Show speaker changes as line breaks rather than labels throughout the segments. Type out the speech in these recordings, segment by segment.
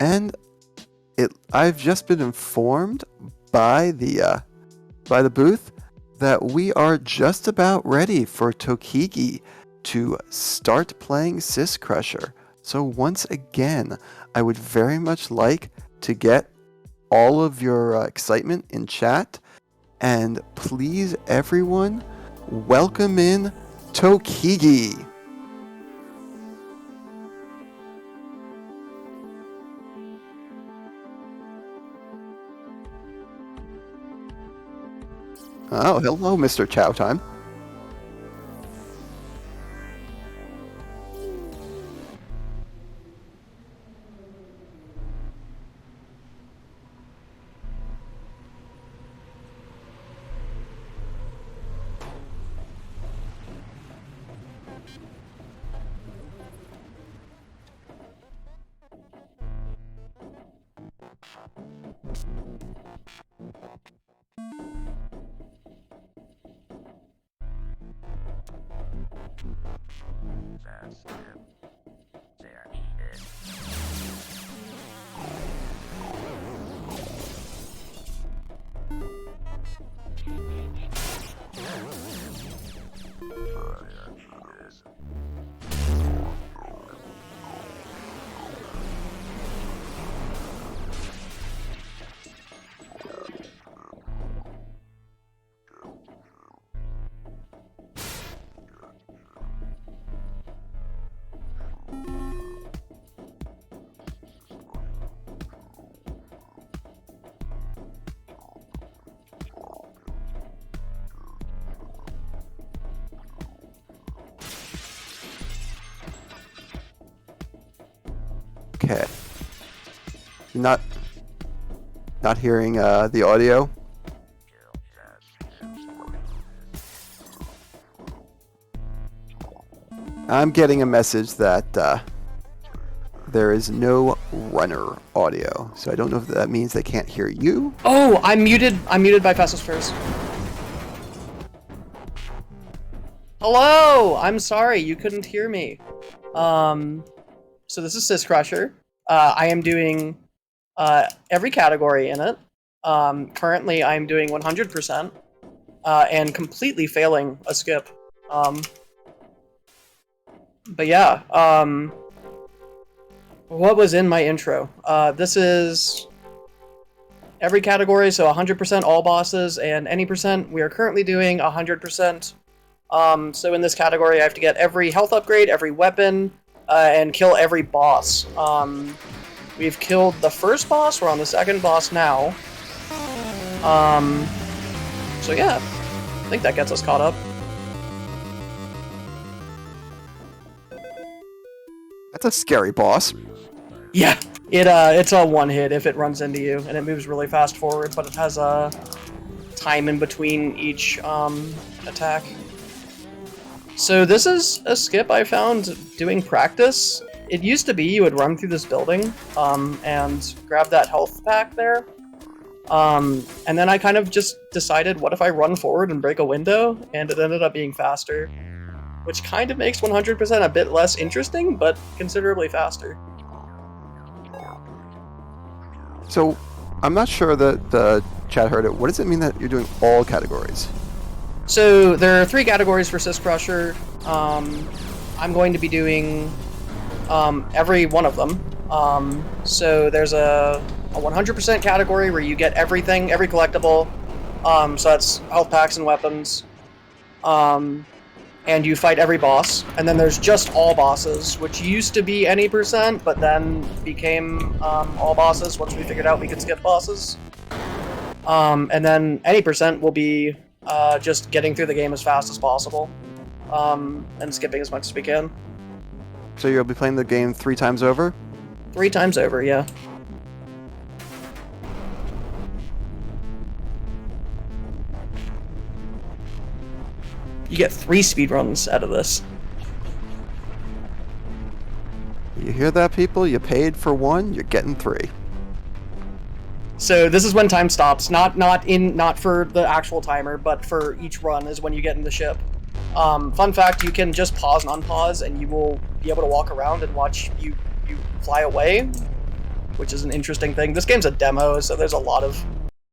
And I've just been informed by the booth that we are just about ready for Tokeegee to start playing SYSCRUSHER. So once again, I would very much like to get all of your excitement in chat, and please everyone, welcome in Tokeegee. Oh, hello, Mr. Chow Time. Okay. Not hearing the audio. I'm getting a message that there is no runner audio, so I don't know if that means they can't hear you.
Oh, I'm muted. I'm muted by Fastest First. Hello. I'm sorry you couldn't hear me. So this is SYSCRUSHER. I am doing every category in it. Currently, I'm doing 100% and completely failing a skip. But yeah, what was in my intro? This is every category, so 100% all bosses and any percent. We are currently doing 100%. So in this category, I have to get every health upgrade, every weapon, and kill every boss. We've killed the first boss, we're on the second boss now. So yeah, I think that gets us caught up.
That's a scary boss.
Yeah, it's a one hit if it runs into you, and it moves really fast forward, but it has a time in between each attack. So this is a skip I found doing practice. It used to be you would run through this building and grab that health pack there. And then I kind of just decided, what if I run forward and break a window? And it ended up being faster, which kind of makes 100% a bit less interesting, but considerably faster.
So I'm not sure that the chat heard it. What does it mean that you're doing all categories?
So there are 3 categories for SYSCRUSHER. I'm going to be doing every one of them. So there's a 100% category where you get everything, every collectible. So that's health packs and weapons. And you fight every boss. And then there's just all bosses, which used to be any percent, but then became all bosses once we figured out we could skip bosses. And then any percent will be just getting through the game as fast as possible, and skipping as much as we can.
So you'll be playing the game 3 times over?
3 times over, yeah. You get 3 speedruns out of this.
You hear that, people? You paid for 1, you're getting 3.
So this is when time stops. Not for the actual timer, but for each run is when you get in the ship. Fun fact, you can just pause and unpause, and you will be able to walk around and watch you fly away. which is an interesting thing. This game's a demo, so there's a lot of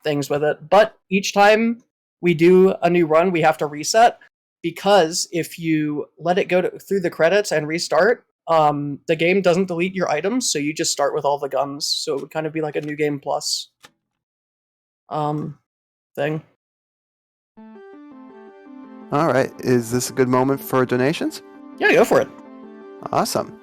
things with it. But each time we do a new run, we have to reset, because if you let it go through the credits and restart, the game doesn't delete your items, so you just start with all the guns. So it would kind of be like a new game plus thing.
All right, is this a good moment for donations?
Yeah, go for it.
Awesome.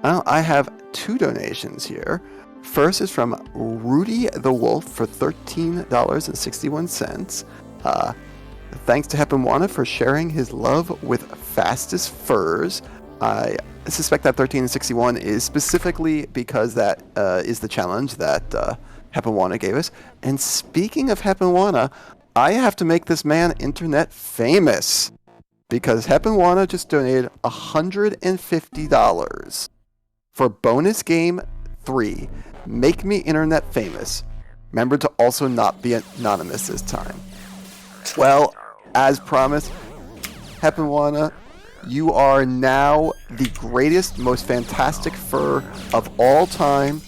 Well, I have 2 donations here. First is from Rudy the Wolf for $13.61. Thanks to Heppenwana for sharing his love with Fastest Furs. I suspect that 13.61 is specifically because that is the challenge that Heppenwana gave us. And speaking of Heppenwana, I have to make this man internet famous, because Heppenwana just donated $150 for bonus game 3, Make Me Internet Famous. Remember to also not be anonymous this time. Well, as promised, Heppenwana, you are now the greatest, most fantastic fur of all time.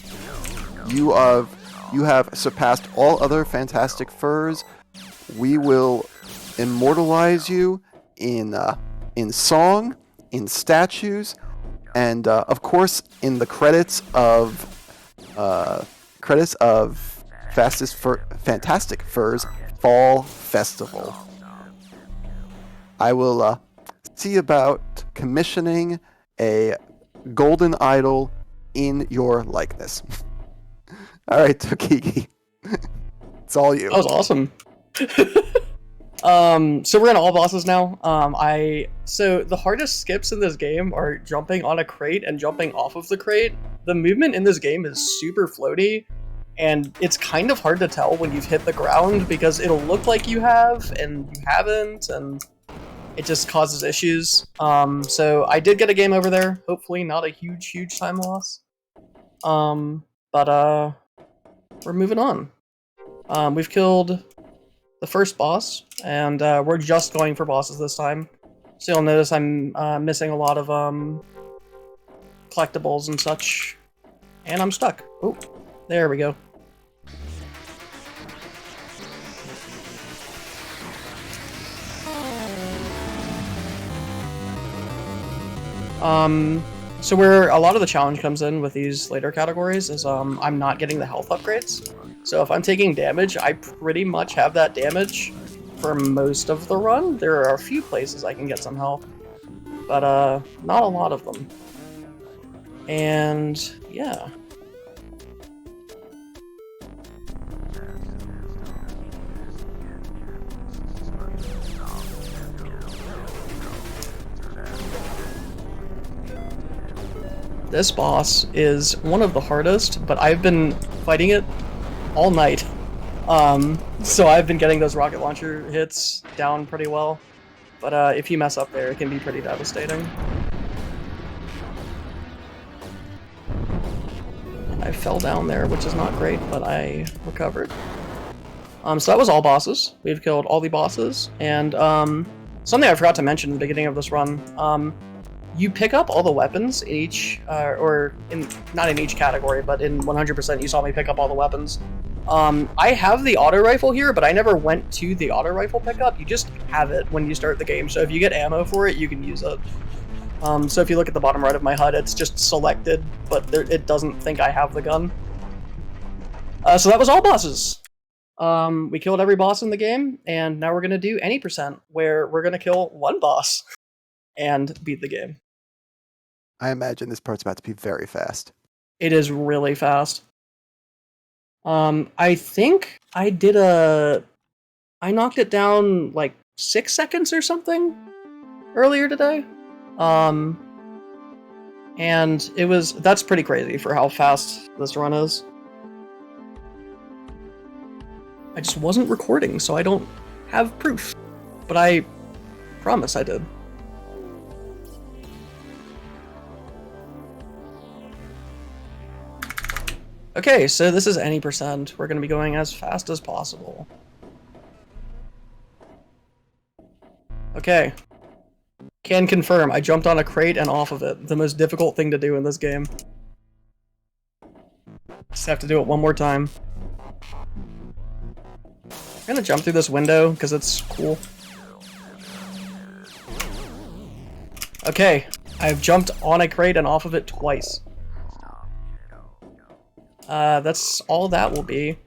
You have surpassed all other fantastic furs. We will immortalize you in song, in statues, and of course in the credits of Fantastic Furs Fall Festival. I will see about commissioning a golden idol in your likeness. All right, Tokeegee. It's all you.
That was awesome. So we're in all bosses now. So the hardest skips in this game are jumping on a crate and jumping off of the crate. The movement in this game is super floaty, and it's kind of hard to tell when you've hit the ground, because it'll look like you have and you haven't, and it just causes issues. So I did get a game over there. Hopefully not a huge time loss. But we're moving on. We've killed the first boss, and we're just going for bosses this time. So you'll notice I'm missing a lot of collectibles and such. And I'm stuck. Oh, there we go. So where a lot of the challenge comes in with these later categories is I'm not getting the health upgrades. So if I'm taking damage, I pretty much have that damage for most of the run. There are a few places I can get some health, but not a lot of them. And yeah. This boss is one of the hardest, but I've been fighting it all night. So I've been getting those rocket launcher hits down pretty well. But if you mess up there, it can be pretty devastating. I fell down there, which is not great, but I recovered. So that was all bosses. We've killed all the bosses, and something I forgot to mention in the beginning of this run. You pick up all the weapons in each, not in each category, but in 100% you saw me pick up all the weapons. I have the auto rifle here, but I never went to the auto rifle pickup. You just have it when you start the game, so if you get ammo for it, you can use it. So if you look at the bottom right of my HUD, it's just selected, but it doesn't think I have the gun. So that was all bosses. We killed every boss in the game, and now we're going to do any percent, where we're going to kill one boss and beat the game.
I imagine this part's about to be very fast.
It is really fast. I think I knocked it down like 6 seconds or something earlier today. And that's pretty crazy for how fast this run is. I just wasn't recording, so I don't have proof. But I promise I did. Okay, so this is any percent. We're going to be going as fast as possible. Okay. Can confirm, I jumped on a crate and off of it. The most difficult thing to do in this game. Just have to do it one more time. I'm gonna jump through this window because it's cool. Okay, I've jumped on a crate and off of it twice. That's all that will be.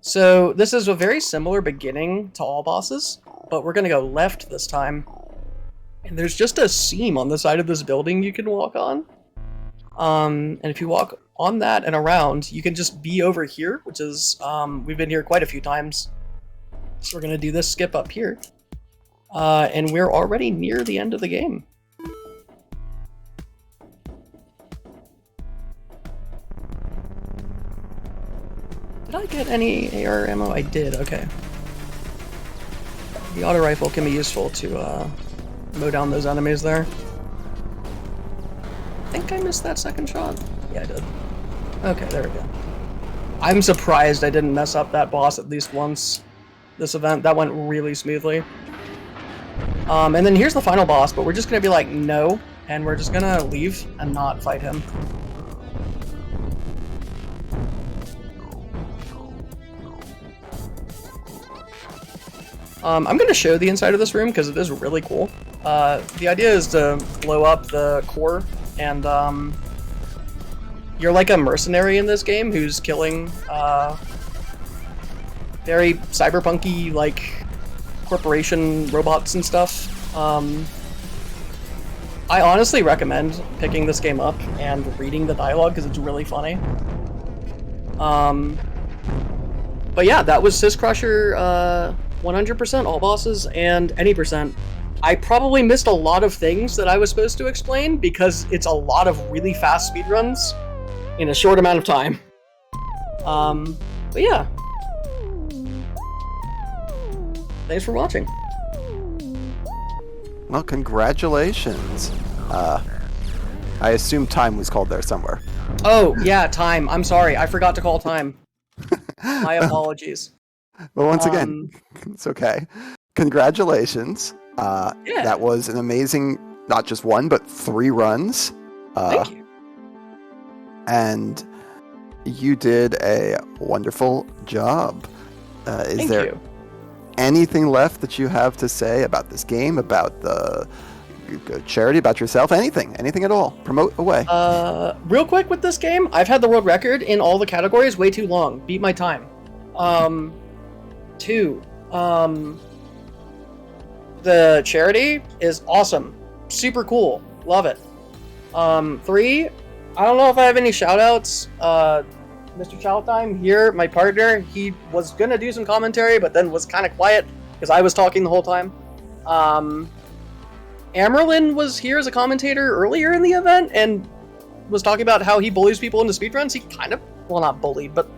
So this is a very similar beginning to all bosses, but we're gonna go left this time. And there's just a seam on the side of this building you can walk on. And if you walk on that and around, you can just be over here, which is, we've been here quite a few times. So we're gonna do this skip up here. And we're already near the end of the game. Did I get any AR ammo? I did, okay. The auto rifle can be useful to mow down those enemies there. I think I missed that second shot. Yeah, I did. Okay, there we go. I'm surprised I didn't mess up that boss at least once this event. That went really smoothly. And then here's the final boss, but we're just gonna be like, no, and we're just gonna leave and not fight him. I'm going to show the inside of this room because it is really cool. The idea is to blow up the core, and you're like a mercenary in this game who's killing very cyberpunky like corporation robots and stuff. I honestly recommend picking this game up and reading the dialogue because it's really funny. But yeah, that was SYSCRUSHER 100% all bosses and any percent. I probably missed a lot of things that I was supposed to explain because it's a lot of really fast speedruns in a short amount of time. But yeah. Thanks for watching.
Well, congratulations. I assume time was called there somewhere.
Oh, yeah, time. I'm sorry. I forgot to call time. My apologies.
But once again, it's okay. Congratulations.
Yeah.
That was an amazing, not just one, but 3 runs.
Thank you.
And you did a wonderful job. Is there anything left that you have to say about this game, about the charity, about yourself, anything at all? Promote away.
Real quick with this game, I've had the world record in all the categories way too long. Beat my time. 2, the charity is awesome. Super cool. Love it. 3, I don't know if I have any shout-outs. Mr. Childtime here, my partner, he was gonna do some commentary, but then was kind of quiet because I was talking the whole time. Amerlin was here as a commentator earlier in the event and was talking about how he bullies people into speedruns. He kind of, well, not bullied, but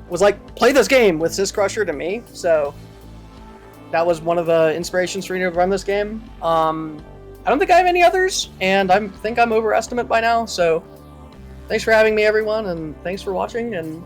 was like, play this game with SYSCRUSHER to me, so that was one of the inspirations for me to run this game. I don't think I have any others, and I think I'm overestimate by now, so thanks for having me, everyone, and thanks for watching, and